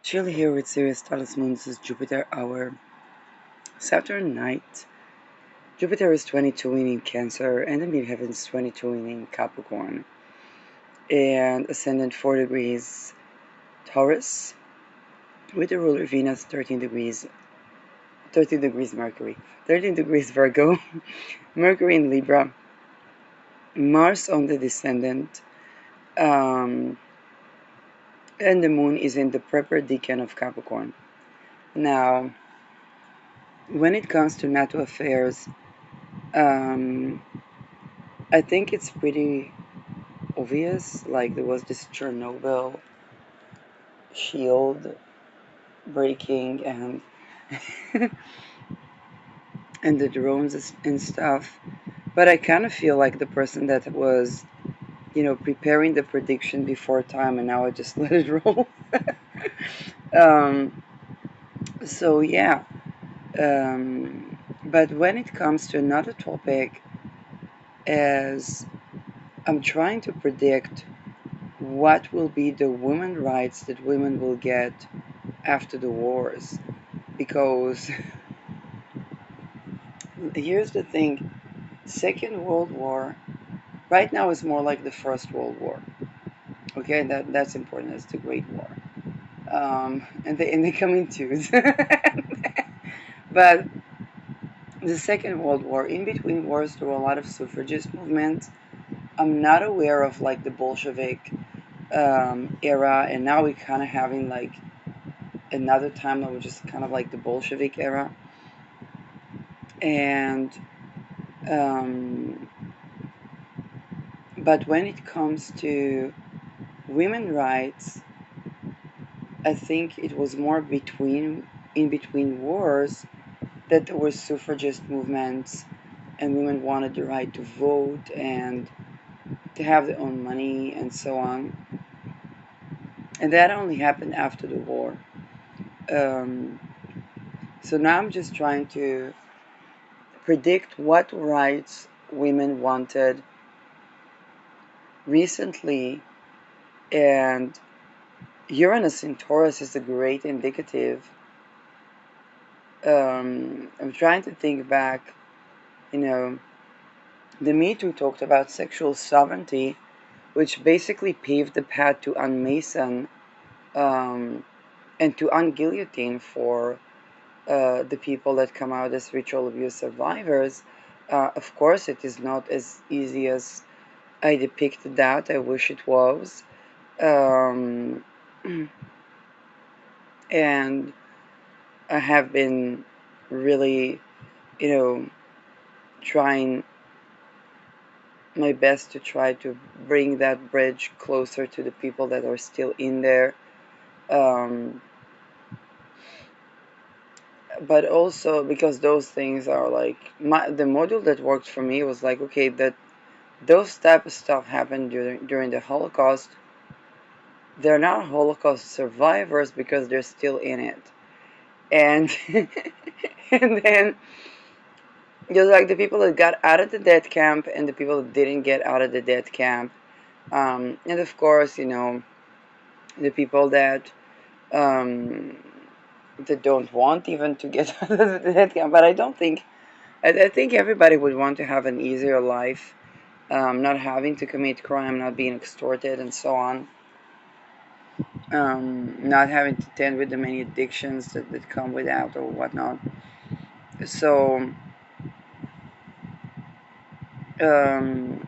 Chill here with Sirius Talisman's Jupiter hour. Saturn night. Jupiter is 22 in Cancer and the midheaven is 22 in Capricorn. And ascendant 4 degrees Taurus with the ruler Venus 13 degrees Mercury, 13 degrees Virgo, Mercury in Libra, Mars on the descendant, and the moon is in the prepper decan of Capricorn. Now, when it comes to NATO affairs, um, I think it's pretty obvious. Like there was this Chernobyl shield breaking and and the drones and stuff. But I kind of feel like the person that was, preparing the prediction before time, and now I just let it roll. um, so yeah. But when it comes to another topic, as I'm trying to predict what will be the women rights that women will get after the wars, because here's the thing: Second World War right now is more like the First World War. Okay, that's important. That's the Great War, and they come in twos. But the Second World War, in between wars, there were a lot of suffragist movements. I'm not aware of like the Bolshevik era, and now we're kind of having like another timeline, which is kind of like the Bolshevik era. And um, but when it comes to women rights, I think it was more in between wars that there were suffragist movements, and women wanted the right to vote and to have their own money and so on. And that only happened after the war. Um, so now I'm just trying to predict what rights women wanted recently, and Uranus in Taurus is a great indicative. I'm trying to think back, you know, the Me Too talked about sexual sovereignty, which basically paved the path to unmason and to unguillotine for the people that come out as ritual abuse survivors. Of course, it is not as easy as I depicted that. I wish it was. Um, and I have been really, you know, trying my best to try to bring that bridge closer to the people that are still in there. Um, but also because those things are like the module that worked for me was like, okay, that those type of stuff happened during the Holocaust. They're not Holocaust survivors because they're still in it, and and then there's like the people that got out of the death camp and the people that didn't get out of the death camp, and of course, the people um, that don't want even to get out of the death camp. But I don't think I think everybody would want to have an easier life, not having to commit crime, not being extorted, and so on. Not having to tend with the many addictions that come with that or whatnot. So um,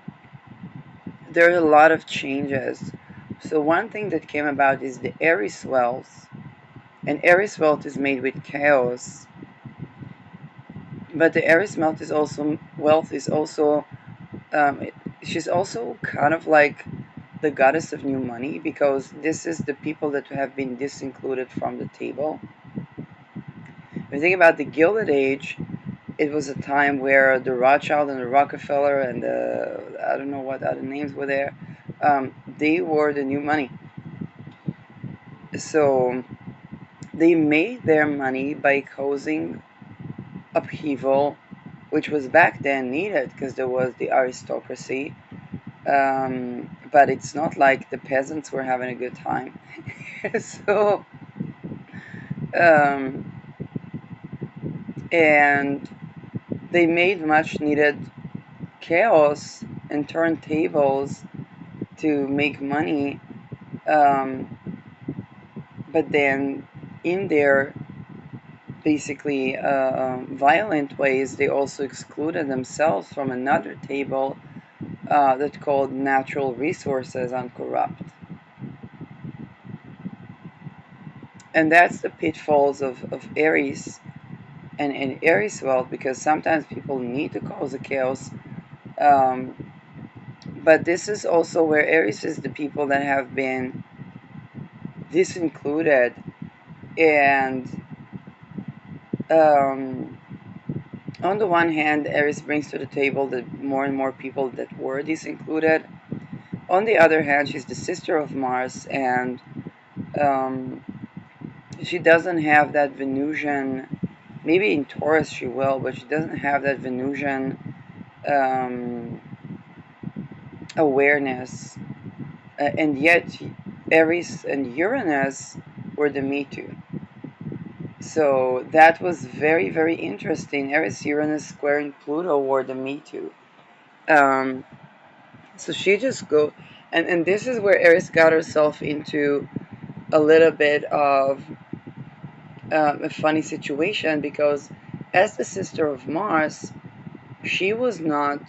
there are a lot of changes. So one thing that came about is the Aries wealth, and Aries wealth is made with chaos. But the Aries wealth is also um, she's also kind of like the goddess of new money, because this is the people that have been disincluded from the table. When you think about the Gilded Age, it was a time where the Rothschild and the Rockefeller and I don't know what other names were there. They were the new money. So they made their money by causing upheaval, which was back then needed because there was the aristocracy. But it's not like the peasants were having a good time. So um, and they made much needed chaos and turntables to make money. Um, but then, in their basically violent ways, they also excluded themselves from another table that called natural resources uncorrupt. And that's the pitfalls of Aries and Aries wealth, because sometimes people need to cause a chaos. Um, but this is also where Aries is the people that have been disincluded, and um, on the one hand, Aries brings to the table the more and more people that were disincluded. On the other hand, she's the sister of Mars, and um, she doesn't have that Venusian. Maybe in Taurus she will, but she doesn't have that Venusian um, awareness. And yet, Aries and Uranus were the Me Too. So that was very, very interesting. Aries, Uranus squaring Pluto were the Me Too. Um, so she just go, and this is where Aries got herself into a little bit of a funny situation, because as the sister of Mars, she was not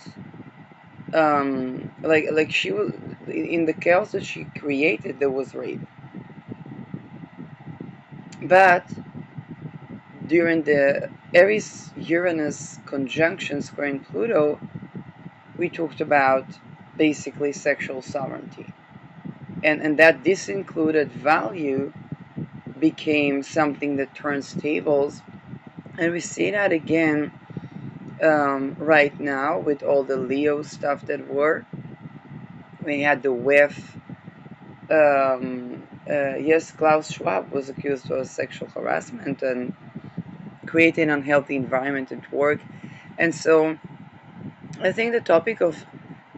like she was in the chaos that she created. There was rape, but during the Aries Uranus conjunction squaring Pluto, we talked about basically sexual sovereignty, and that disincluded value became something that turns tables. And we see that again right now with all the Leo stuff that were. We had the WEF. Yes, Klaus Schwab was accused of sexual harassment and creating an unhealthy environment at work. And so I think the topic of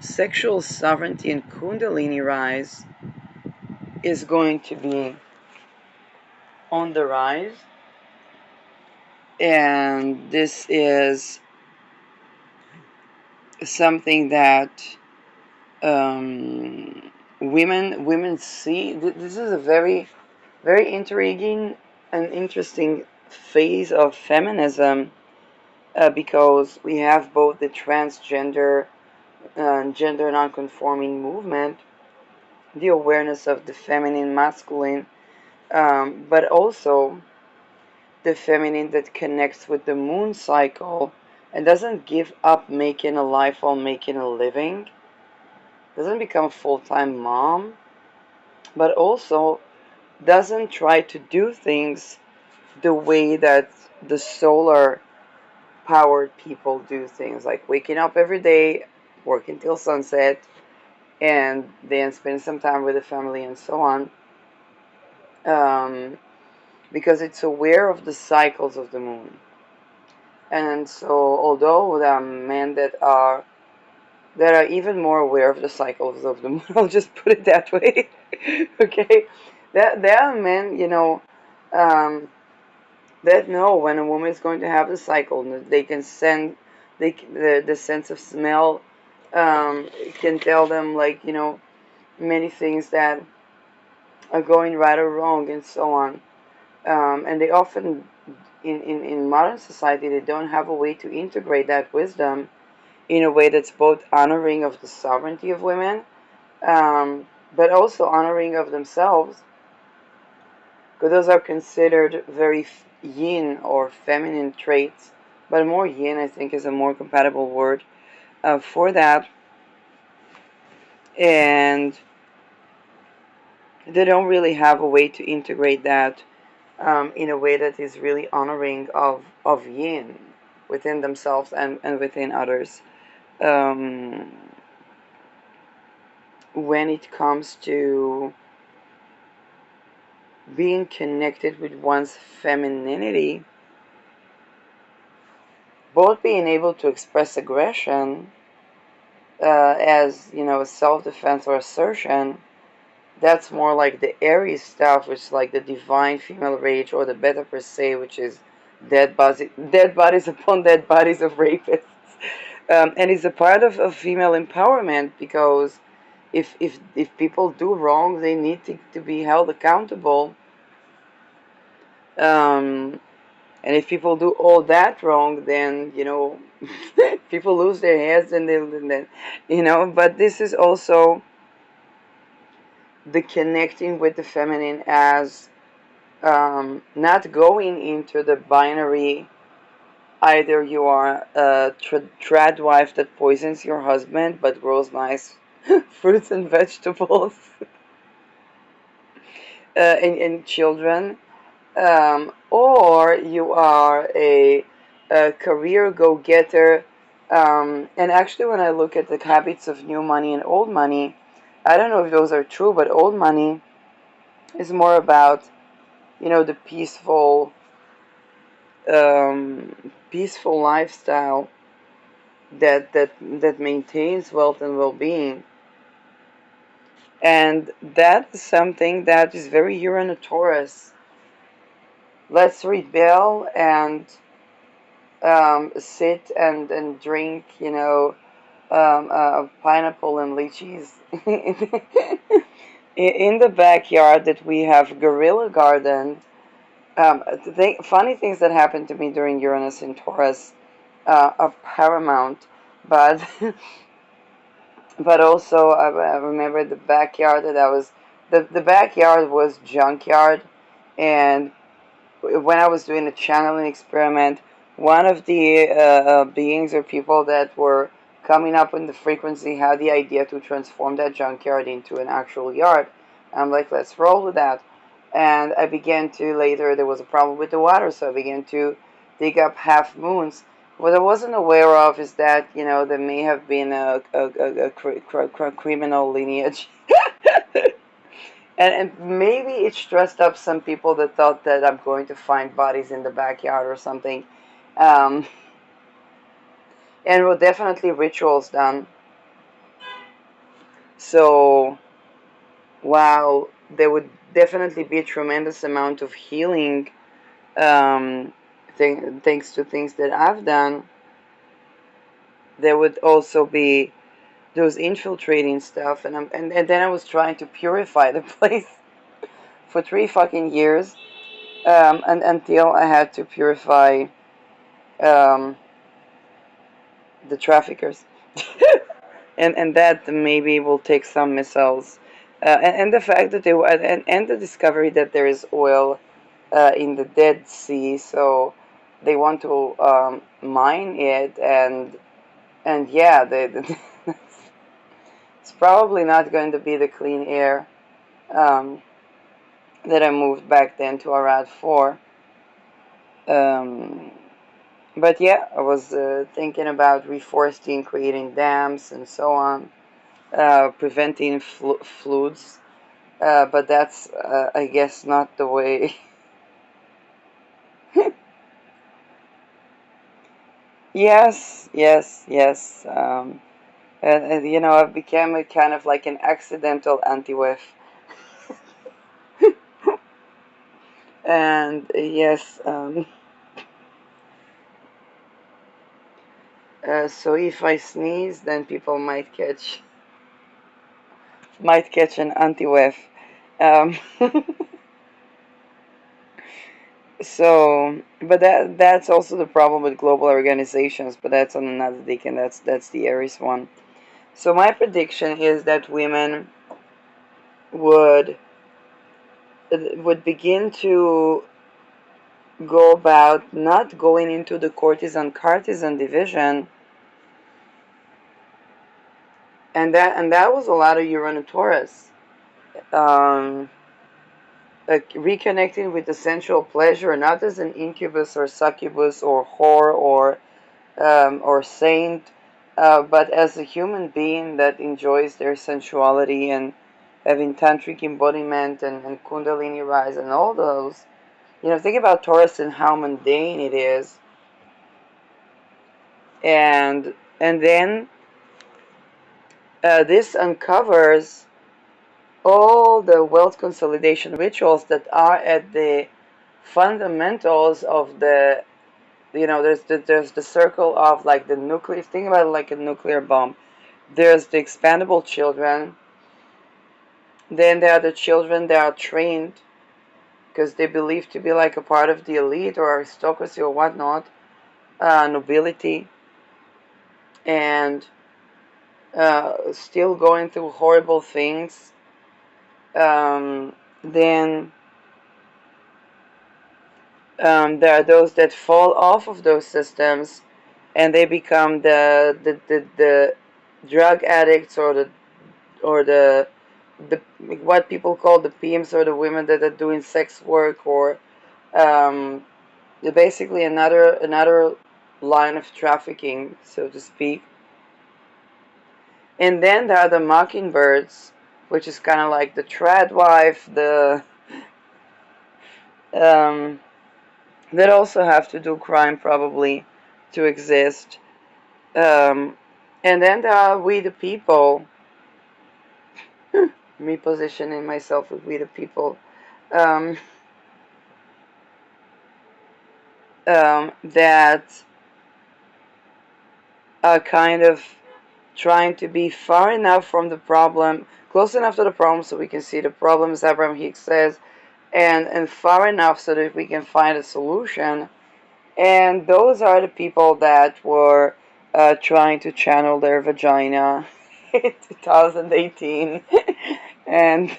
sexual sovereignty and Kundalini rise is going to be on the rise. And this is something that women see. This is a very, very intriguing and interesting phase of feminism, because we have both the transgender gender nonconforming movement, the awareness of the feminine, masculine, but also the feminine that connects with the moon cycle and doesn't give up making a life while making a living, doesn't become a full-time mom, but also doesn't try to do things the way that the solar powered people do things, like waking up every day, working till sunset, and then spend some time with the family and so on, um, because it's aware of the cycles of the moon. And so, although there are men that are even more aware of the cycles of the moon, I'll just put it that way. Okay, there are men, um, that know when a woman is going to have the cycle. They can send, the sense of smell can tell them, like, many things that are going right or wrong and so on. And they often, in modern society, they don't have a way to integrate that wisdom in a way that's both honoring of the sovereignty of women, but also honoring of themselves, because those are considered very yin or feminine traits. But more yin, I think, is a more compatible word for that. And they don't really have a way to integrate that in a way that is really honoring of yin within themselves and within others. Um, when it comes to being connected with one's femininity, both being able to express aggression as self-defense or assertion, That's more like the Aries stuff, which is like the divine female rage, or the Beta per se, which is dead bodies upon dead bodies of rapists. And it's a part of female empowerment, because if people do wrong, they need to be held accountable. Um, and if people do all that wrong, then people lose their heads, and then But this is also the connecting with the feminine as not going into the binary. Either you are a trad wife that poisons your husband but grows nice fruits and vegetables and children, or you are a career go-getter. And actually, when I look at the habits of new money and old money, I don't know if those are true, but old money is more about the peaceful lifestyle that maintains wealth and well-being, and that is something that is very Uranus. Let's rebel and sit and drink, pineapple and lychees in the backyard that we have guerrilla garden. Funny things that happened to me during Uranus in Taurus are paramount, but but also I remember the backyard that I was the backyard was junkyard, and when I was doing a channeling experiment, one of the beings or people that were coming up in the frequency had the idea to transform that junkyard into an actual yard. I'm like, let's roll with that. And I began to later, there was a problem with the water, so I began to dig up half moons. What I wasn't aware of is that, there may have been a criminal lineage. And maybe it stressed up some people that thought that I'm going to find bodies in the backyard or something. Um, and were definitely rituals done. So, while there would definitely be a tremendous amount of healing, um, thanks to things that I've done, there would also be those infiltrating stuff. And then I was trying to purify the place for 3 fucking years, and until I had to purify um, the traffickers, and that maybe will take some missiles, and the fact that and the discovery that there is oil in the Dead Sea, so they want to mine it, and yeah, it's probably not going to be the clean air um, that I moved back then to Arad for. Um, but yeah, I was thinking about reforesting, creating dams, and so on, preventing floods. But that's, I guess, not the way. Yes, yes, yes. And I've become a kind of like an accidental anti-whiff. And yes, so if I sneeze, then people might catch an anti-whiff. Um, but that's also the problem with global organizations. But that's on another dick, and that's the Aries one. So my prediction is that women would would begin to go about not going into the courtesan-cartisan division, and that was a lot of Uranus. Um, Reconnecting with the sensual pleasure, not as an incubus or succubus or whore or saint, but as a human being that enjoys their sensuality and having tantric embodiment and kundalini rise and all those. Think about Taurus and how mundane it is, and then this uncovers all the wealth consolidation rituals that are at the fundamentals of the, there's the circle of like the nuclear, think about it like a nuclear bomb. There's the expandable children, then there are the children that are trained because they believe to be like a part of the elite or aristocracy or whatnot, nobility, and still going through horrible things. Then there are those that fall off of those systems and they become the drug addicts, or the what people call the PMs, or the women that are doing sex work, or um, basically another line of trafficking, so to speak. And then there are the mockingbirds, which is kind of like the trad wife, the um, that also have to do crime probably to exist. Um, and then there are we the people, me positioning myself with we the people, um, that are kind of trying to be far enough from the problem, close enough to the problem so we can see the problem, as Abraham Hicks says, and far enough so that we can find a solution. And those are the people that were trying to channel their vagina in 2018 and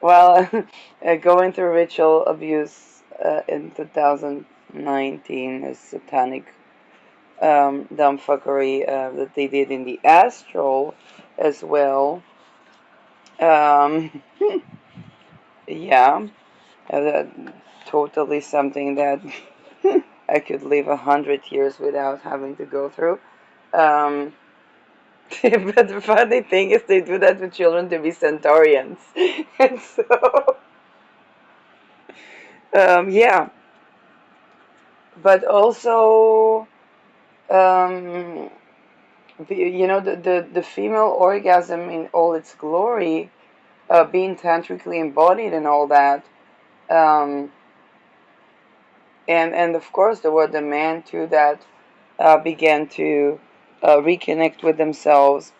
well, going through ritual abuse in 2019 is satanic dumbfuckery that they did in the astral as well. Um, yeah, that totally something that I could live 100 years without having to go through. Um, but the funny thing is, they do that with children to be centaurians, and so yeah. But also, um, the female orgasm in all its glory, being tantrically embodied and all that. Um, and of course there were the men too that began to reconnect with themselves,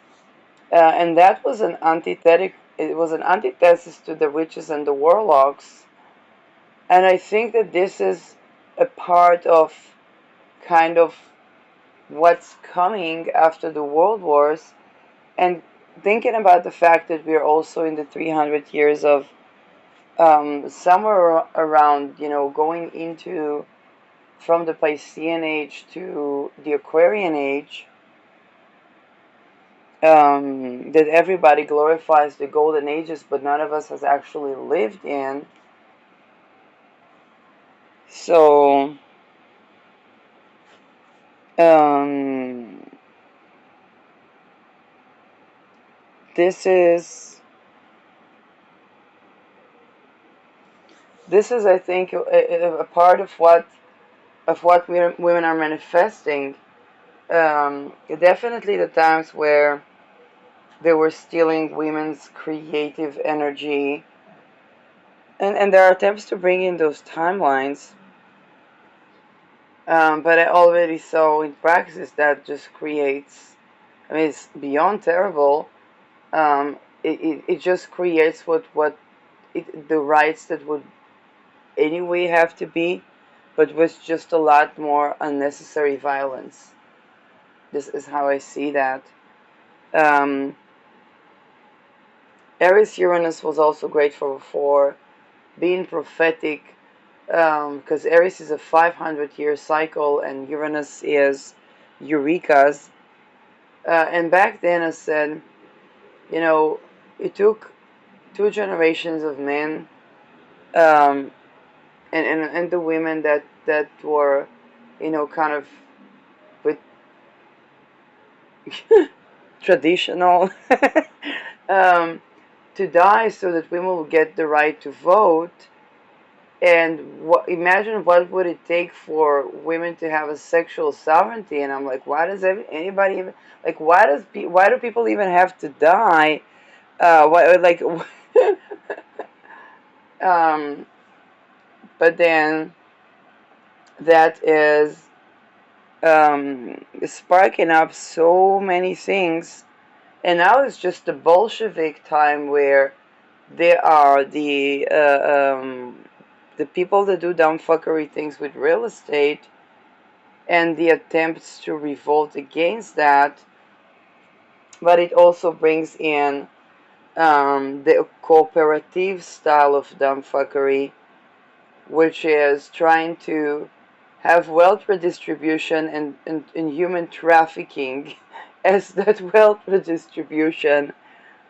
and that was an antithetic. It was an antithesis to the witches and the warlocks, and I think that this is a part of kind of what's coming after the world wars, and thinking about the fact that we're also in the 300 years of somewhere around, going into from the Piscean age to the Aquarian age, that everybody glorifies the golden ages, but none of us has actually lived in. So, um, this is I think, a part of what women are manifesting. Definitely the times where they were stealing women's creative energy, and there are attempts to bring in those timelines, but I already saw in practice that just creates, I mean, it's beyond terrible. It just creates the rights that would anyway have to be, but with just a lot more unnecessary violence. This is how I see that. Um, Aries Uranus was also great for being prophetic, because Aries is a 500-year cycle and Uranus is Eureka's. And back then I said, it took two generations of men, um, and the women that were, kind of with traditional, um, to die so that women will get the right to vote. And imagine what would it take for women to have a sexual sovereignty? And I'm like, why does anybody even, like, why do people even have to die? Why, like, Um, but then that is sparking up so many things. And now it's just the Bolshevik time where there are the people that do dumb fuckery things with real estate and the attempts to revolt against that. But it also brings in the cooperative style of dumb fuckery, which is trying to have wealth redistribution and human trafficking as that wealth redistribution,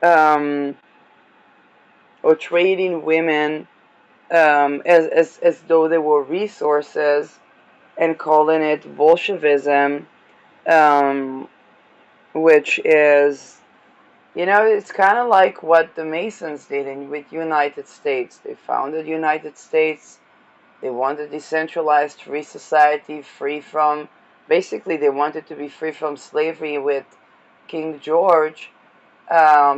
um, or trading women as though they were resources, and calling it Bolshevism, um, which is, it's kind of like what the Masons did with United States. They founded United States. They wanted decentralized free society, free from, basically they wanted to be free from slavery with King George,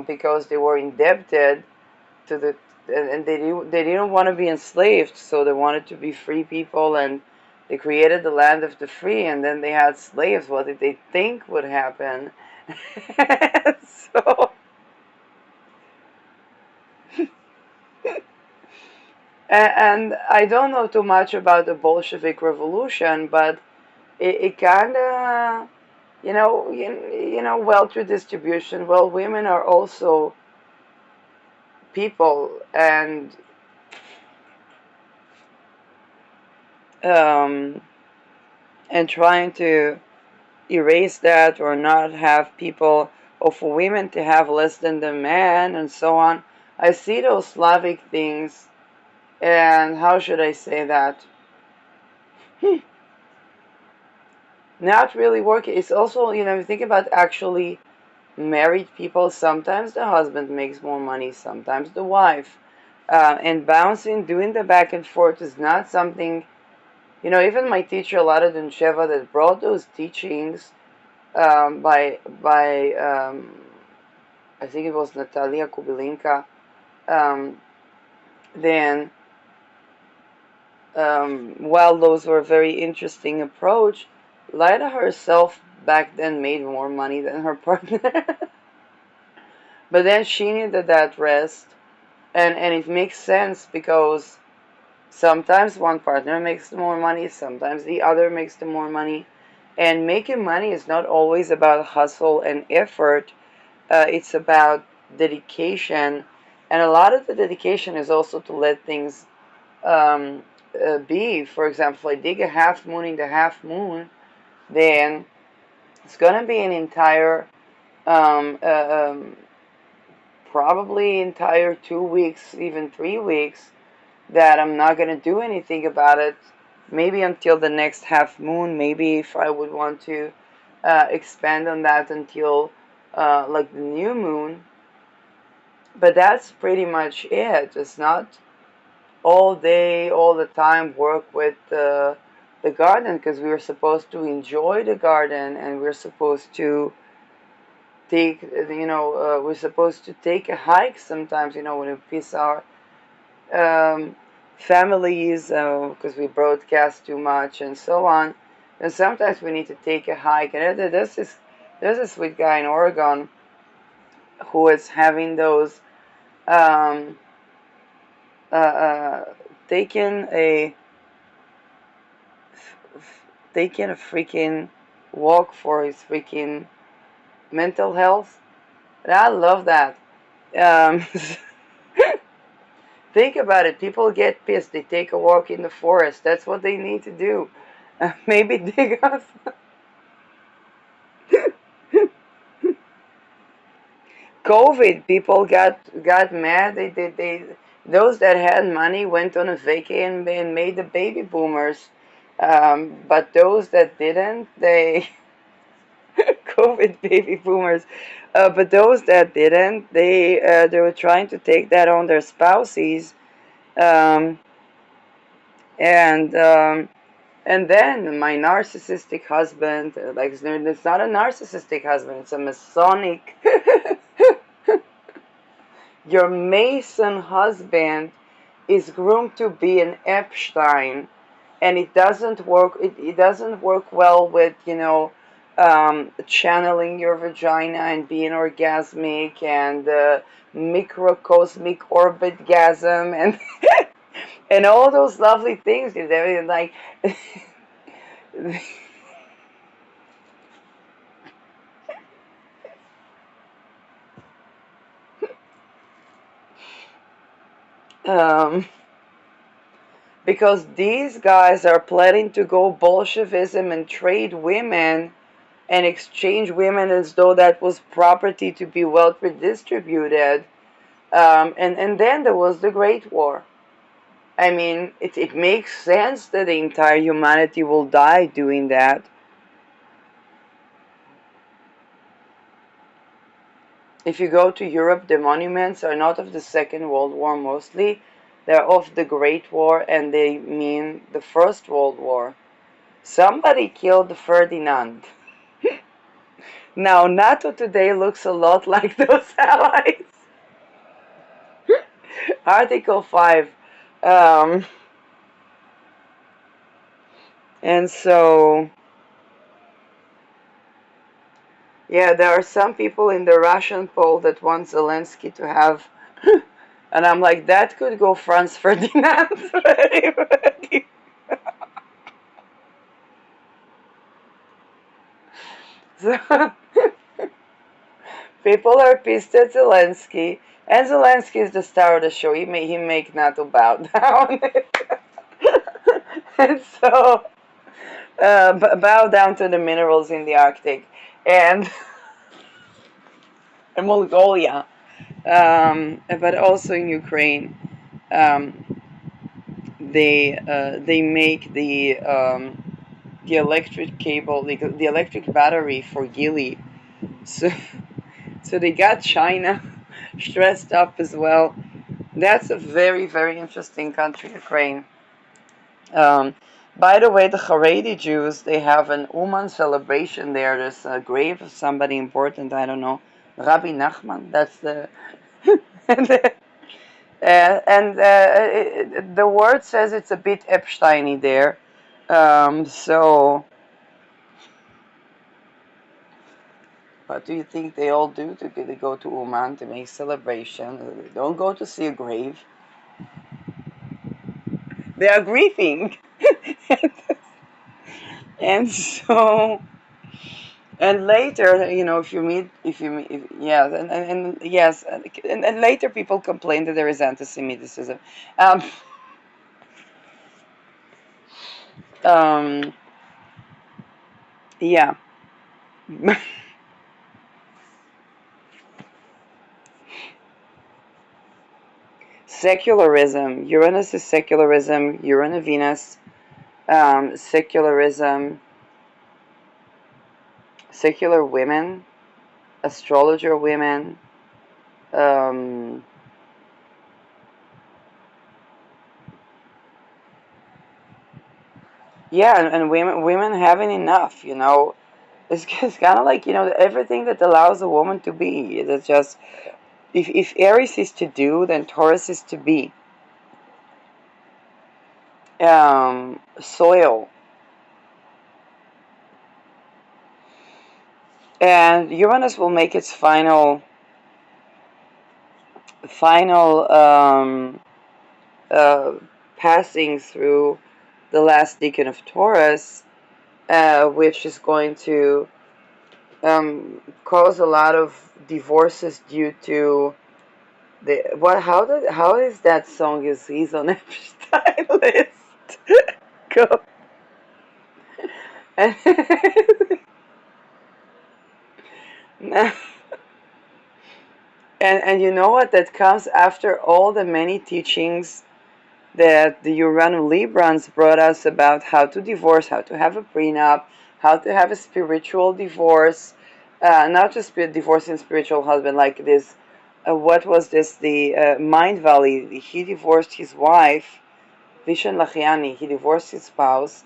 because they were indebted to the, and they didn't want to be enslaved, so they wanted to be free people, and they created the land of the free, and then they had slaves. What did they think would happen? So, and I don't know too much about the Bolshevik Revolution, but it kind of, wealth redistribution. Well, women are also people, um, and trying to erase that or not have people, or for women to have less than the man and so on. I see those Slavic things, and how should I say that? Not really working. It's also, you think about actually married people, sometimes the husband makes more money, sometimes the wife. And bouncing, doing the back and forth is not something, even my teacher, Lara Duncheva, that brought those teachings, by I think it was Natalia Kubilinka, um, then, while those were a very interesting approach, Lida herself back then made more money than her partner. But then she needed that rest, and it makes sense because sometimes one partner makes the more money, sometimes the other makes the more money, and making money is not always about hustle and effort. It's about dedication, and a lot of the dedication is also to let things be. For example, if I dig a half moon in the half moon, then it's gonna be an entire um, uh, um, probably entire 2 weeks, even 3 weeks, that I'm not gonna do anything about it. Maybe until the next half moon. Maybe if I would want to expand on that until like the new moon. But that's pretty much it. It's not all day, all the time work with the garden, because we were supposed to enjoy the garden, and we're supposed to take, we're supposed to take a hike sometimes, when we miss our um, families, because we broadcast too much and so on. And sometimes we need to take a hike. And there's a sweet guy in Oregon who is having those, um, uh, uh, taking a taking a freaking walk for his freaking mental health. And I love that. Um, think about it. People get pissed. They take a walk in the forest. That's what they need to do. Maybe dig up. COVID, people got mad. Those that had money went on a vacation and made the baby boomers. But those that didn't, they COVID baby boomers. But those that didn't, they were trying to take that on their spouses, um, and um, and then my narcissistic husband, like it's not a narcissistic husband, it's a Masonic. Your Mason husband is groomed to be an Epstein, and it doesn't work. It doesn't work well with channeling your vagina and being orgasmic and microcosmic orbitgasm and and all those lovely things. They're like um, because these guys are planning to go Bolshevism and trade women and exchange women as though that was property to be well redistributed. And then there was the Great War. I mean, it makes sense that the entire humanity will die doing that. If you go to Europe, the monuments are not of the Second World War mostly. They're of the Great War and they mean the First World War. Somebody killed Ferdinand. Now, NATO today looks a lot like those allies. Article 5. Um, and so, yeah, there are some people in the Russian poll that want Zelensky to have, and I'm like, that could go Franz Ferdinand very, very. So, people are pissed at Zelensky, and Zelensky is the star of the show. He make NATO bow down, and so bow down to the minerals in the Arctic, and Mongolia, but also in Ukraine. Um, they make the electric cable, the electric battery for Gili. So so they got China stressed up as well. That's a very very interesting country, Ukraine. Um, by the way, the Haredi Jews, they have an Uman celebration there. There's a grave of somebody important. I don't know, Rabbi Nachman. That's the and the word says it's a bit Epsteiny there. So, what do you think they all do? They go to Uman to make celebration. They don't go to see a grave. They are grieving, and so and later, yes, and yes, and later people complain that there is anti-Semitism. Um, um, yeah. Secularism. Uranus is secularism. Uranus, Venus. Secularism. Secular women. Astrologer women. Um, yeah, and women having enough. It's kind of like everything that allows a woman to be. It's just if Aries is to do, then Taurus is to be. Soil. And Uranus will make its final uh, passing through the last decan of Taurus, which is going to cause a lot of divorces due to the what? How is that song? Is he's on Epstein list? Go. And, and you know what? That comes after all the many teachings that the Urano Librans brought us about how to divorce, how to have a prenup, how to have a spiritual divorce, not just divorce and spiritual husband like this. What was this? The Mind Valley. He divorced his wife, Vishen Lachiani. He divorced his spouse,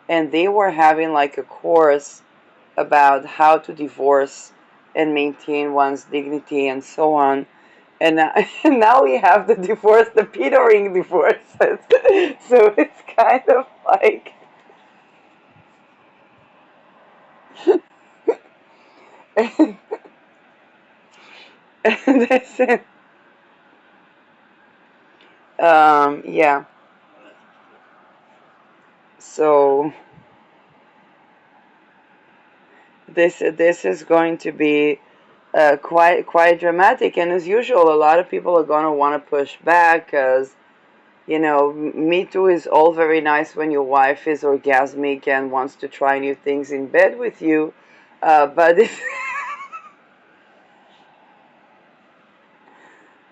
and they were having like a course about how to divorce and maintain one's dignity and so on. and now, and now we have the divorce, the petering divorces. So it's kind of like, and that's it. Yeah. So this is going to be quite dramatic, and as usual, a lot of people are gonna want to push back because Me Too is all very nice when your wife is orgasmic and wants to try new things in bed with you, but if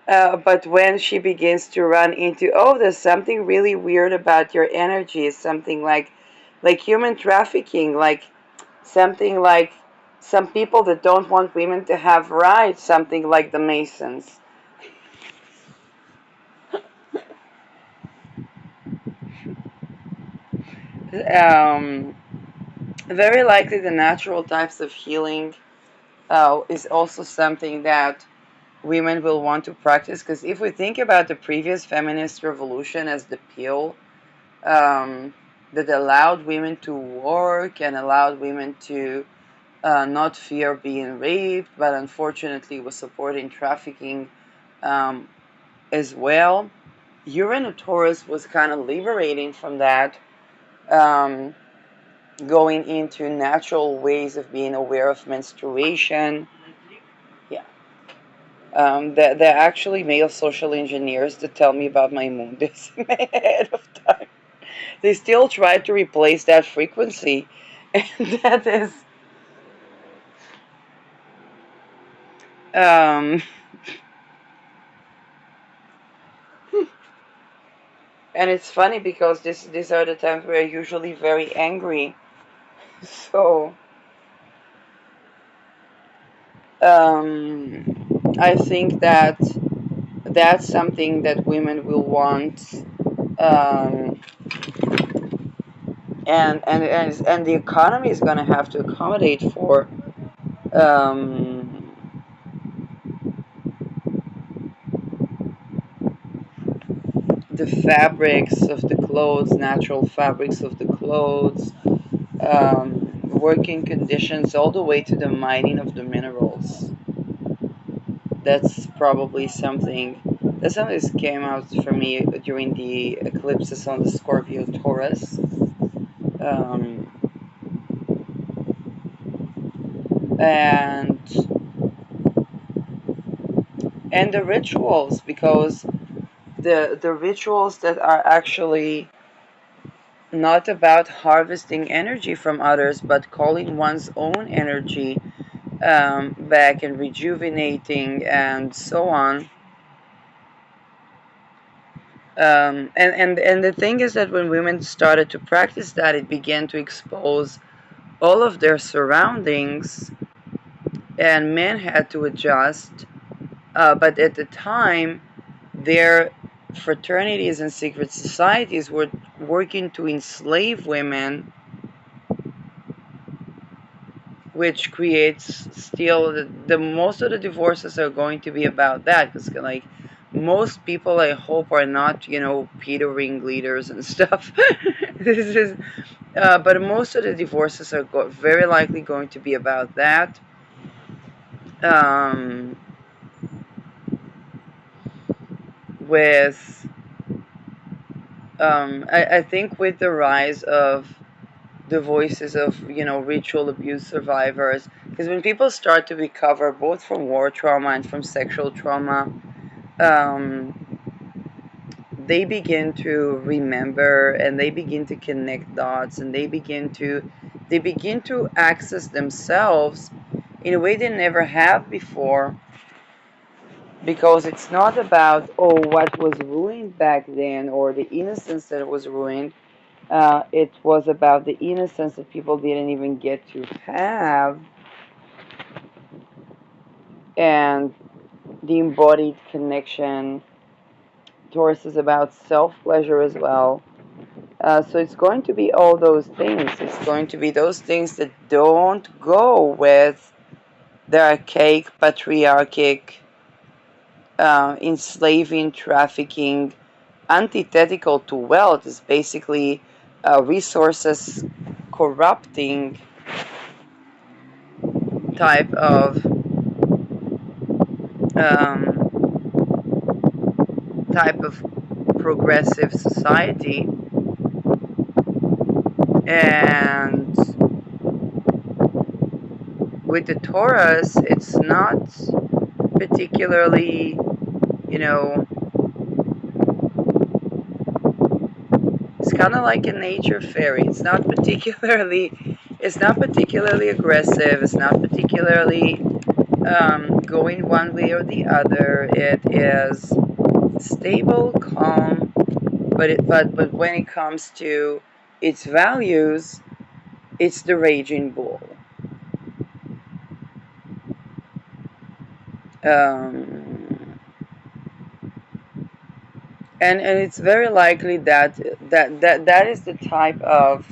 but when she begins to run into, oh, there's something really weird about your energy, something like human trafficking, like something like some people that don't want women to have rights, something like the Masons. Um, Very likely the natural types of healing is also something that women will want to practice, because if we think about the previous feminist revolution as the pill, that allowed women to work and allowed women to not fear being raped, but unfortunately was supporting trafficking um, as well. Uranus Taurus was kind of liberating from that, um, going into natural ways of being aware of menstruation. Yeah. They're actually male social engineers that tell me about my moon days ahead of time. They still try to replace that frequency, and that is, um, and it's funny because these are the times where I'm usually very angry. So, I think that that's something that women will want, um, and the economy is going to have to accommodate for. Um, the fabrics of the clothes, natural fabrics of the clothes, working conditions, all the way to the mining of the minerals. That's probably something. That's something that came out for me during the eclipses on the Scorpio Taurus. Um, and the rituals, because the rituals that are actually not about harvesting energy from others, but calling one's own energy back and rejuvenating and so on. And the thing is that when women started to practice that, it began to expose all of their surroundings, and men had to adjust. But at the time, their fraternities and secret societies were working to enslave women, which creates still the most of the divorces are going to be about that, because like most people I hope are not pedo ringleaders and stuff. This is but most of the divorces are very likely going to be about that. um, with I think with the rise of the voices of ritual abuse survivors, because when people start to recover both from war trauma and from sexual trauma, um, they begin to remember and they begin to connect dots, and they begin to access themselves in a way they never have before, because it's not about, oh, what was ruined back then or the innocence that was ruined. It was about the innocence that people didn't even get to have, and the embodied connection. Taurus is about self pleasure as well. So it's going to be all those things. It's going to be those things that don't go with the archaic, patriarchic enslaving, trafficking, antithetical to wealth is basically resources corrupting type of um, type of progressive society. And with the Taurus, it's not particularly, you know, it's kind of like a nature fairy. It's not particularly aggressive. It's not particularly going one way or the other. It is stable, calm, but when it comes to its values, it's the raging bull. Um, and it's very likely that that is the type of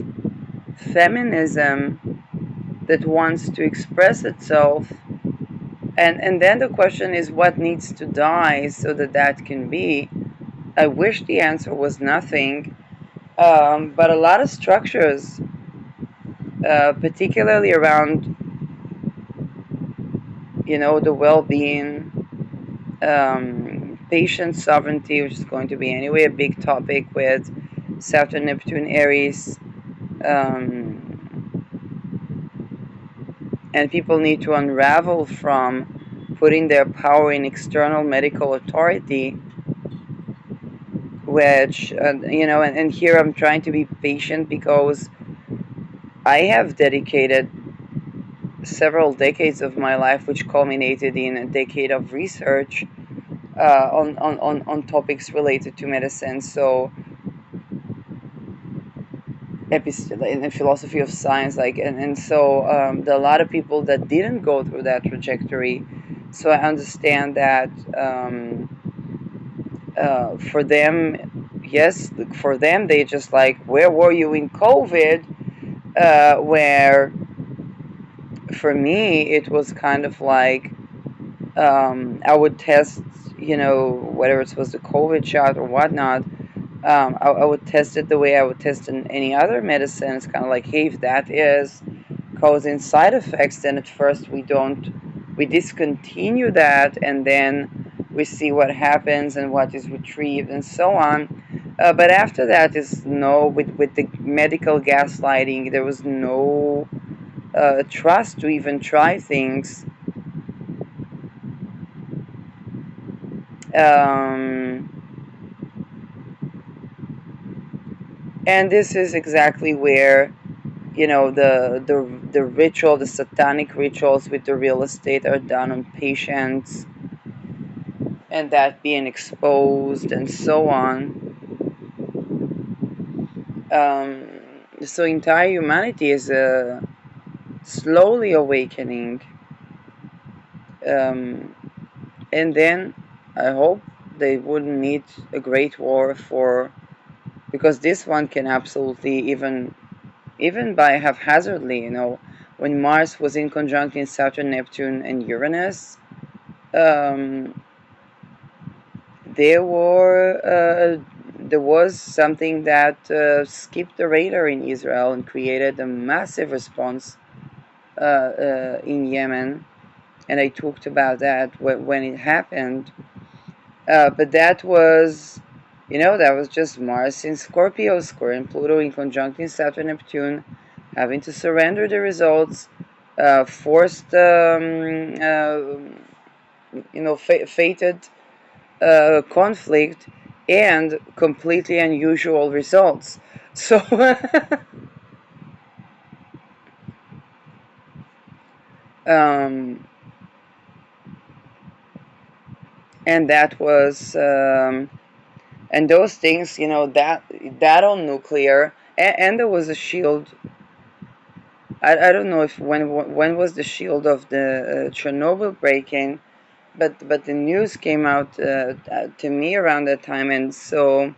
feminism that wants to express itself. And then the question is, what needs to die so that that can be? I wish the answer was nothing, but a lot of structures, particularly around, the well-being, patient sovereignty, which is going to be anyway a big topic with Saturn, Neptune, Aries, um, and people need to unravel from putting their power in external medical authority, which and here I'm trying to be patient because I have dedicated several decades of my life, which culminated in a decade of research on topics related to medicine. So in the philosophy of science, like, and so there are a lot of people that didn't go through that trajectory. So I understand that for them, yes, for them, they just like, where were you in COVID? Where for me, it was kind of like I would test, whether it was the COVID shot or whatnot. I would test it the way I would test in any other medicine. It's kind of like, hey, if that is causing side effects, then at first we discontinue that, and then we see what happens and what is retrieved and so on. But after that is no, with the medical gaslighting, there was no trust to even try things. Um, and this is exactly where the ritual, the satanic rituals with the real estate are done on patients, and that being exposed and so on. So entire humanity is slowly awakening, um, and then I hope they wouldn't need a great war because this one can absolutely, even by haphazardly, when Mars was in conjunct in Saturn, Neptune, and Uranus, um, there was something that skipped the radar in Israel and created a massive response in Yemen, and I talked about that when it happened. But that was just Mars in Scorpio, square in Pluto in conjunct in Saturn, Neptune, having to surrender the results, forced, fated conflict, and completely unusual results. So, um, and that was, and those things, that on nuclear, and there was a shield. I don't know if when was the shield of the Chernobyl breaking, but the news came out to me around that time, and so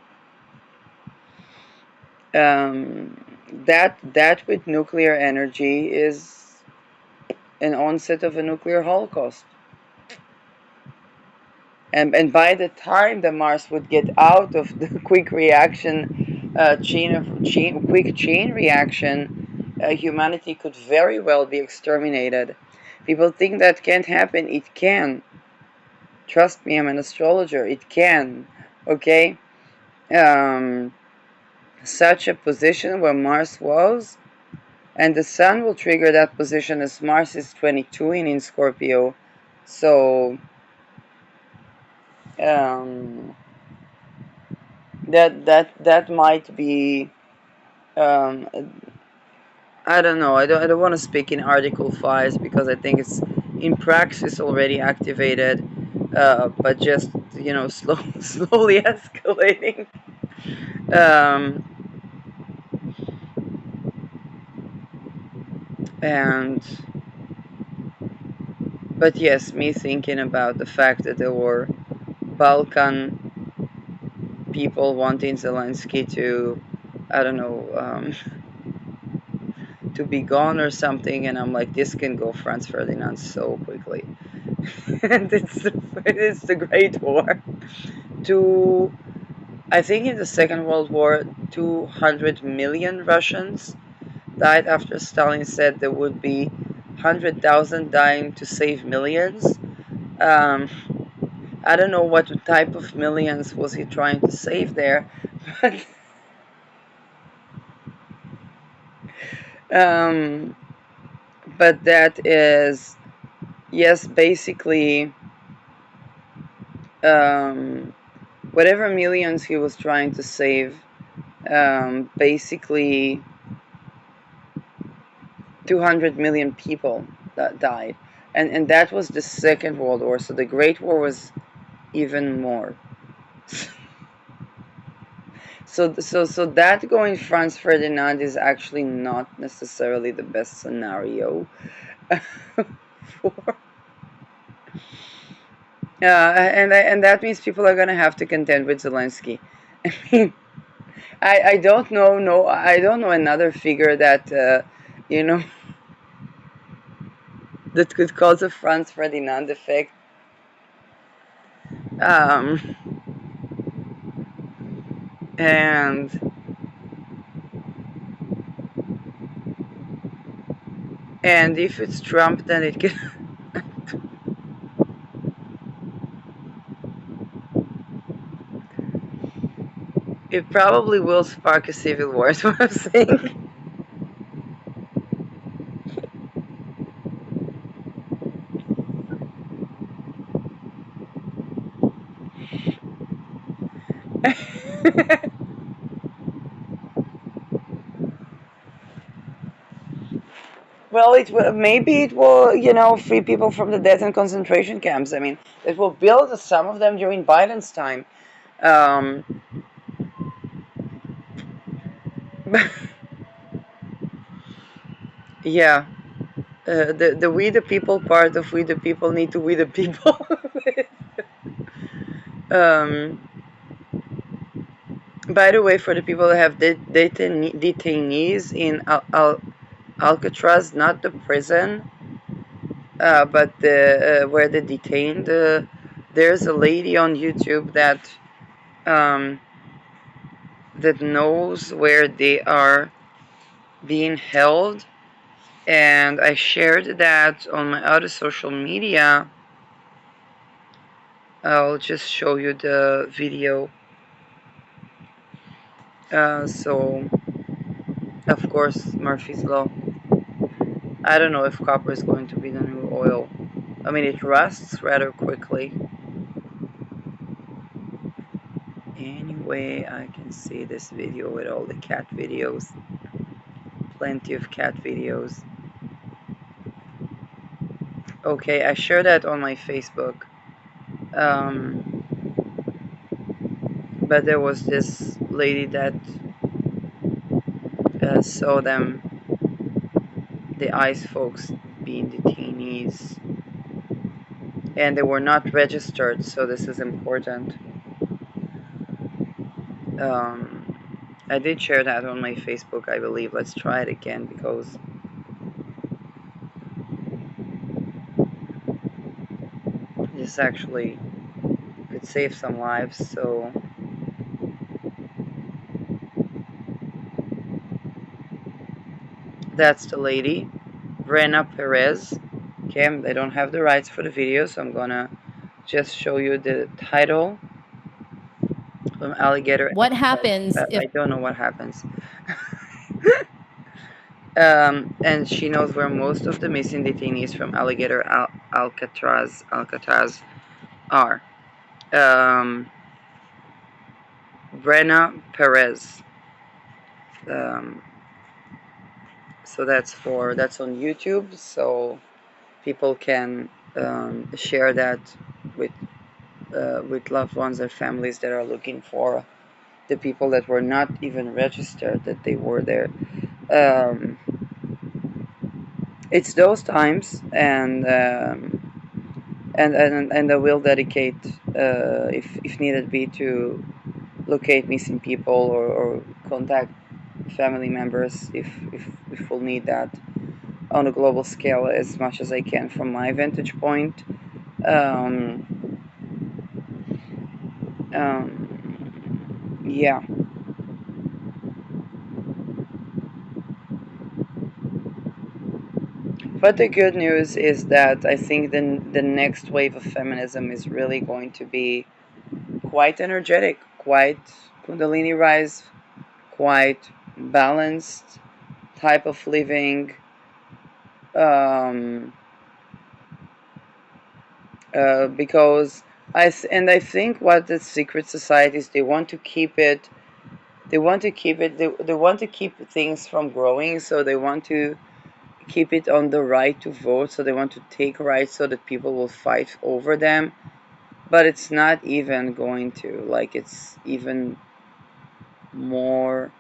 that with nuclear energy is an onset of a nuclear holocaust. and by the time the Mars would get out of the quick reaction quick chain reaction, humanity could very well be exterminated. People think that can't happen. It can. Trust me, I'm an astrologer. It can. Okay. Um, Such a position where Mars was, and the Sun will trigger that position as Mars is 22 in Scorpio. So um, that might be. Um, I don't know. I don't want to speak in Article 5 because I think it's in praxis already activated, but just slowly escalating. Um, and but yes, me thinking about the fact that there were Balkan people wanting Zelensky to, I don't know, to be gone or something, and I'm like, this can go Franz Ferdinand so quickly. And it's the Great War. To I think in the Second World War, 200 million Russians died after Stalin said there would be 100,000 dying to save millions. Um, I don't know what type of millions was he trying to save there, but um, but that is, yes, basically, um, whatever millions he was trying to save, basically 200 million people that died, and that was the Second World War. So the Great War was even more. So that going Franz Ferdinand is actually not necessarily the best scenario for. And that means people are gonna have to contend with Zelensky. I mean, I don't know, no, I don't know another figure that you know that could cause a Franz Ferdinand effect. Um, and and if it's Trump, then it can. It probably will spark a civil war. Is what I'm saying. Well, maybe it will, free people from the death and concentration camps. I mean, it will build some of them during Biden's time. Um, yeah, the we the people part of we the people need to we the people. um, by the way, for the people that have detainees in Alcatraz, not the prison, but where they detained, there's a lady on YouTube um, that knows where they are being held, and I shared that on my other social media. I'll just show you the video. So, of course, Murphy's Law. I don't know if copper is going to be the new oil. I mean, it rusts rather quickly. Anyway, I can see this video with all the cat videos. Plenty of cat videos. Okay, I shared that on my Facebook. Um, but there was this lady that saw them, the ICE folks, being detainees, and they were not registered, so this is important. Um, I did share that on my Facebook, I believe. Let's try it again because this actually might save some lives. So that's the lady, Brenna Perez. Okay, I don't have the rights for the video, so I'm gonna just show you the title from Alligator What Alcatraz. happens if I don't know what happens. And she knows where most of the missing detainees from Alcatraz are. Um, Brenna Perez. Um, so that's on YouTube. So people can share that with with loved ones or families that are looking for the people that were not even registered that they were there. Um, it's those times, and I will dedicate, if needed be, to locate missing people or contact family members if we'll need that on a global scale as much as I can from my vantage point. Um, yeah, but the good news is that I think the next wave of feminism is really going to be quite energetic, quite Kundalini rise, quite balanced type of living. Um, because I think what the secret societies, they want to keep it. They want to keep it. They want to keep things from growing. So they want to keep it on the right to vote. So they want to take rights so that people will fight over them. But it's not even going to, like, it's even more,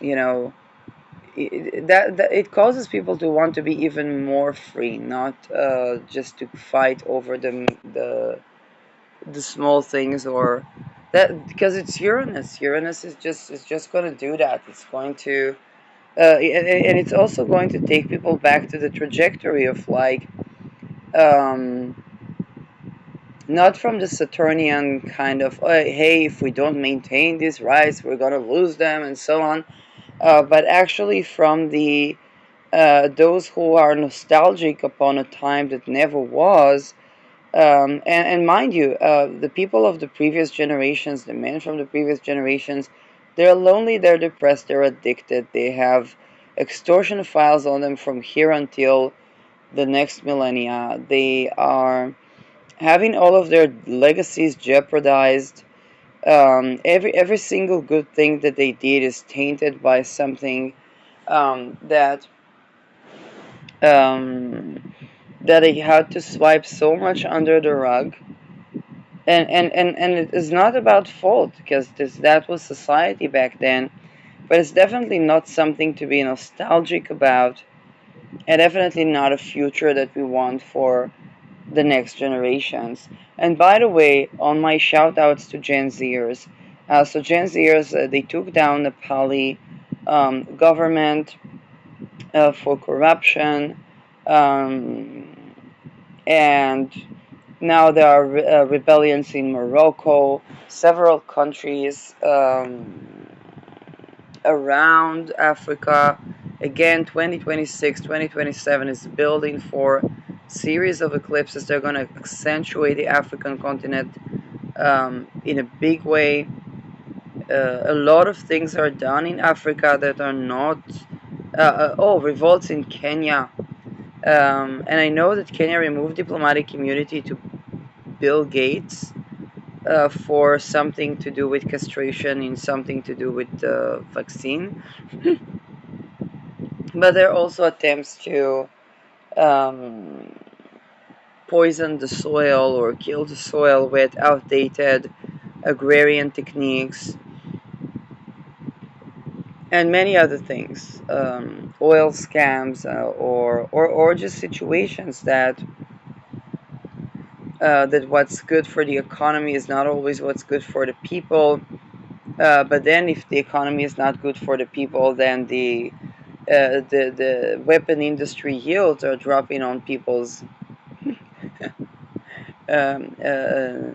you know, that it causes people to want to be even more free, not just to fight over the small things, or that, because it's Uranus. Uranus is just going to do that. It's going to and it's also going to take people back to the trajectory of, like, um not from the Saturnian kind of, hey, if we don't maintain these rights we're going to lose them and so on, but actually from the those who are nostalgic upon a time that never was. And mind you, the people of the previous generations, the men from the previous generations, they're lonely, they're depressed, they're addicted, they have extortion files on them from here until the next millennia. They are having all of their legacies jeopardized. Every single good thing that they did is tainted by something that that they had to swipe so much under the rug. And it is not about fault, because that was society back then, but it's definitely not something to be nostalgic about, and definitely not a future that we want for the next generations. And by the way, on my shout outs to Gen Zers, so Gen Zers, they took down the Nepali government for corruption, um, and now there are rebellions in Morocco, several countries around Africa. Again, 2026, 2027 is building for series of eclipses. They're going to accentuate the African continent in a big way. A lot of things are done in Africa that are not. Revolts in Kenya. And I know that Kenya removed diplomatic immunity to Bill Gates for something to do with castration and something to do with the vaccine. But there are also attempts to um, poison the soil or kill the soil with outdated agrarian techniques and many other things, oil scams, or just situations that what's good for the economy is not always what's good for the people. But then, if the economy is not good for the people, then the weapon industry yields are dropping on people's um, uh,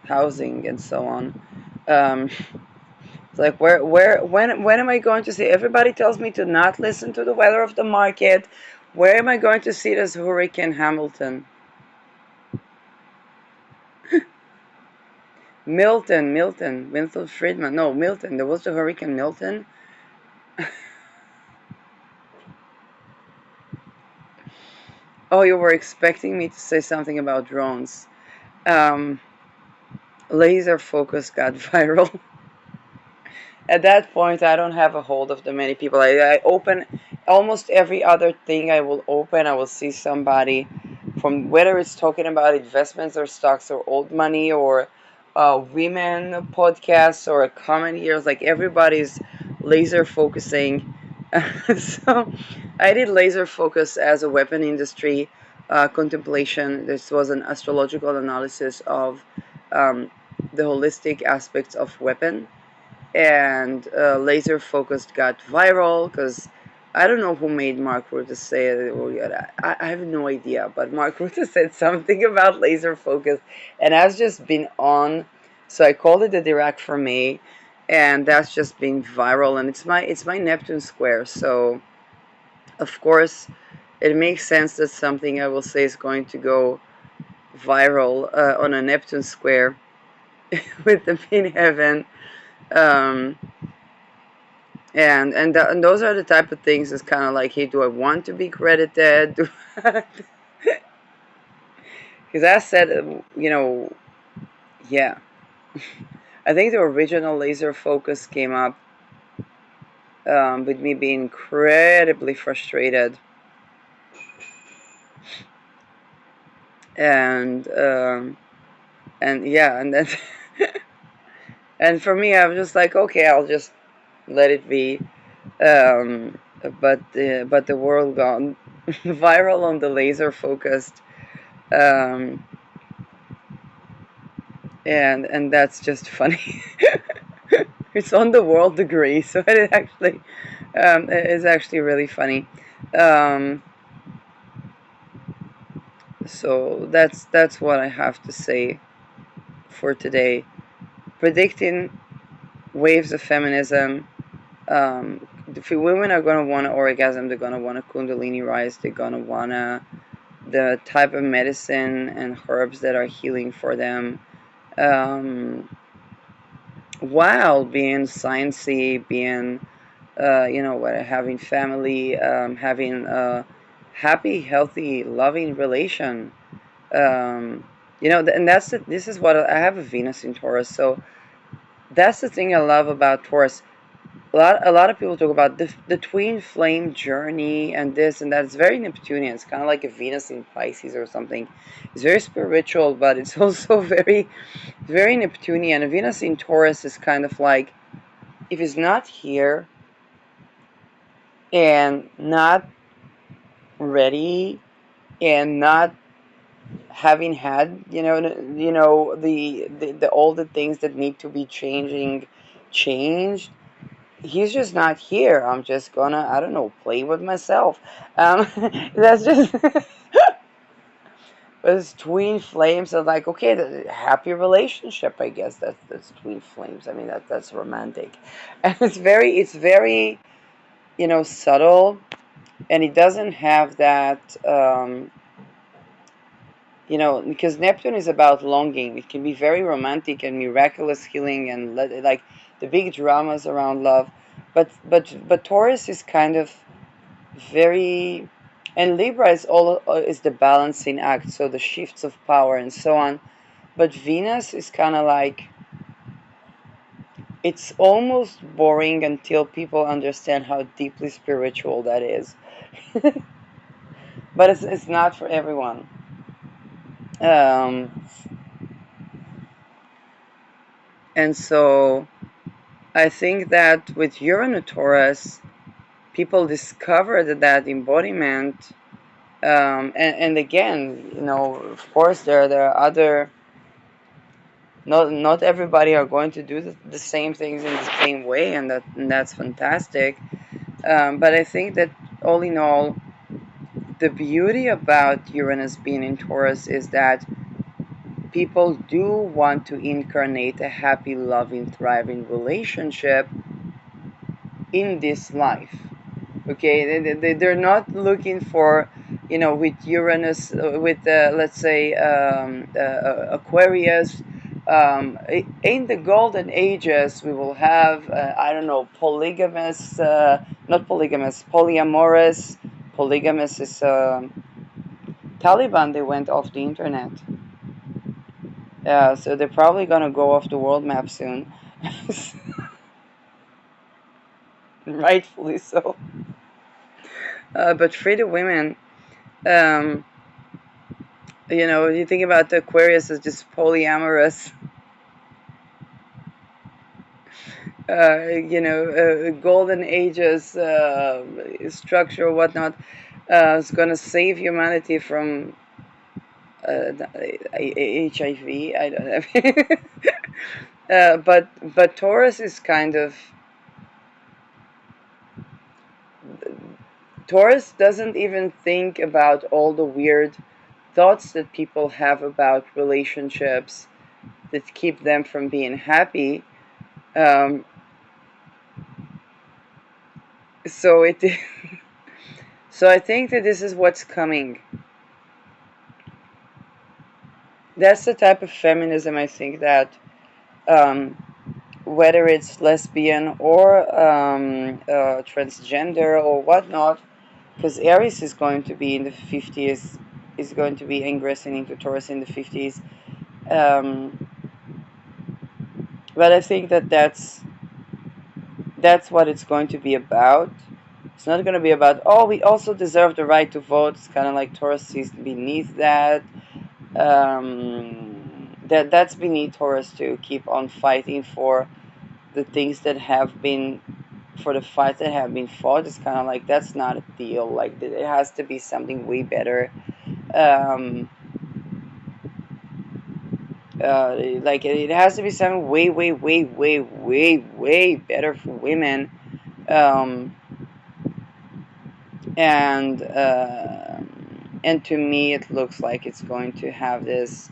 housing and so on. Um, it's like when am I going to see? Everybody tells me to not listen to the weather of the market. Where am I going to see this Hurricane Hamilton? Milton Friedman. No, Milton. There was the Hurricane Milton. Oh, you were expecting me to say something about drones. Um, Laser focus got viral. At that point, I don't have a hold of the many people. I open almost every other thing I will open. I will see somebody from whether it's talking about investments or stocks or old money or women podcasts or common years. Like everybody's laser focusing. So I did laser focus as a weapon industry contemplation. This was an astrological analysis of the holistic aspects of weapon, and laser focused got viral because I don't know who made Mark Rutte say it. I have no idea, but Mark Rutte said something about laser focus, and that's just been on. So I called it the Dirac for me, and that's just been viral. And it's my Neptune square, so of course it makes sense that something I will say is going to go viral on a Neptune square with the in heaven. Um, and those are the type of things that's kind of like, hey, do I want to be credited? Because I said, yeah, I think the original laser focus came up with me being incredibly frustrated, and yeah, and then and for me, I was just like, okay, I'll just let it be. Um, but the world gone viral on the laser focused. Um, and that's just funny. It's on the world degree, so it actually is actually really funny. Um, so that's what I have to say for today. Predicting waves of feminism. If women are gonna want to orgasm, they're gonna want to Kundalini rise. They're gonna wanna the type of medicine and herbs that are healing for them. Um, while being sciencey, being having family, having a happy, healthy, loving relation. Um, and this is what I have a Venus in Taurus, so that's the thing I love about Taurus. A lot of people talk about the twin flame journey and this and that. It's very Neptunian. It's kind of like a Venus in Pisces or something. It's very spiritual, but it's also very Neptunian. A Venus in Taurus is kind of like, if it's not here and not ready and not having had the all the things that need to be changed, he's just not here. I'm just gonna, I don't know, play with myself. That's just but it's twin flames are like, okay, the happy relationship, I guess that's twin flames. I mean, that's romantic. And it's very subtle, and it doesn't have that because Neptune is about longing. It can be very romantic and miraculous healing and like the big dramas around love, but Taurus is kind of very, and Libra is the balancing act, so the shifts of power and so on. But Venus is kind of like, it's almost boring until people understand how deeply spiritual that is. But it's not for everyone. Um, and so I think that with Uranus Taurus, people discovered that embodiment. And again, of course, there are other. Not everybody are going to do the same things in the same way, and that's fantastic. But I think that all in all, the beauty about Uranus being in Taurus is that people do want to incarnate a happy, loving, thriving relationship in this life. Okay, they're not looking for, with Uranus, with let's say Aquarius. In the golden ages, we will have, I don't know, polygamous, not polygamous, polyamorous. Polygamous is Taliban. They went off the internet. So they're probably gonna go off the world map soon. Rightfully so. But free the women. Um, you think about the Aquarius as just polyamorous, golden ages structure or whatnot. Is going to save humanity from HIV. I don't know. But Taurus is kind of, Taurus doesn't even think about all the weird thoughts that people have about relationships that keep them from being happy. Um, so it so I think that this is what's coming. That's the type of feminism I think that, um, whether it's lesbian or transgender or whatnot, because Aries is going to be in the 50s, is going to be ingressing into Taurus in the 50s. Um, but I think that that's what it's going to be about. It's not going to be about, oh, we also deserve the right to vote. It's kind of like Taurus sees beneath that. That's beneath Taurus to keep on fighting for the things that have been, for the fights that have been fought. It's kind of like, that's not a deal. Like, it has to be something way better. Um, like, it has to be something way, way, way, way, way, way better for women. Um, and and to me, it looks like it's going to have this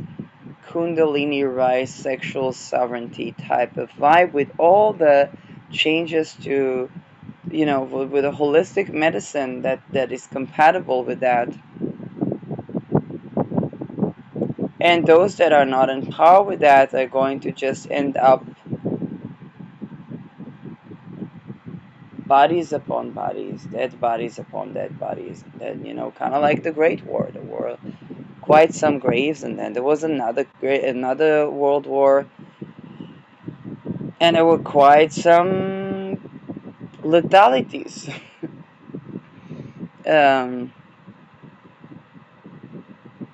Kundalini rise sexual sovereignty type of vibe, with all the changes to, with a holistic medicine that is compatible with that. And those that are not in power with that are going to just end up bodies upon bodies, dead bodies upon dead bodies. And then, kind of like the Great War. There were quite some graves, and then there was another World War, and there were quite some letalities. um,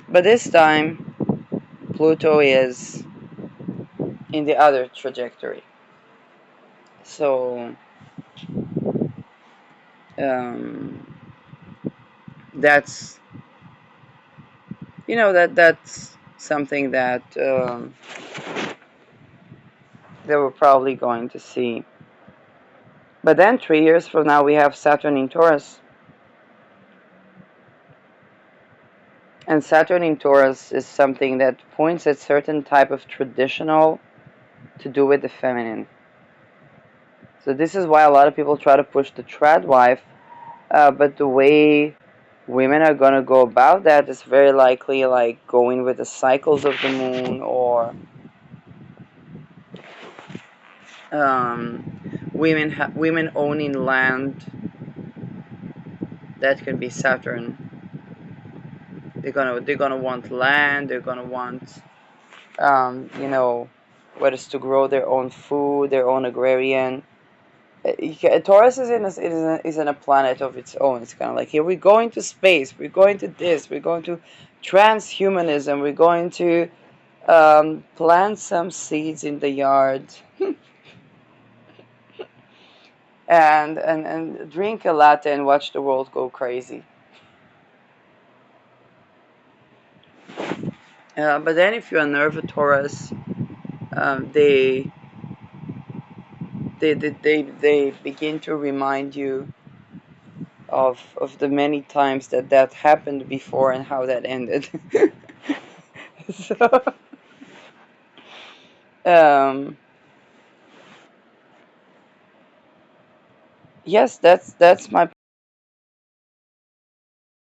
but this time, Pluto is in the other trajectory. So um, that's that's something that we're probably going to see. But then 3 years from now, we have Saturn in Taurus. And Saturn in Taurus is something that points at certain type of traditional to do with the feminine. So this is why a lot of people try to push the trad wife, but the way women are going to go about that is very likely like going with the cycles of the moon, or women owning land. That can be Saturn. They're gonna want land. They're gonna want, whether it's to grow their own food, their own agrarian. Taurus is in a planet of its own. It's kind of like, here we're going to space. We're going to this. We're going to transhumanism. We're going to plant some seeds in the yard, and drink a latte and watch the world go crazy. But then if you're a Nerva Taurus, they they begin to remind you of the many times that happened before and how that ended. So um, yes, that's my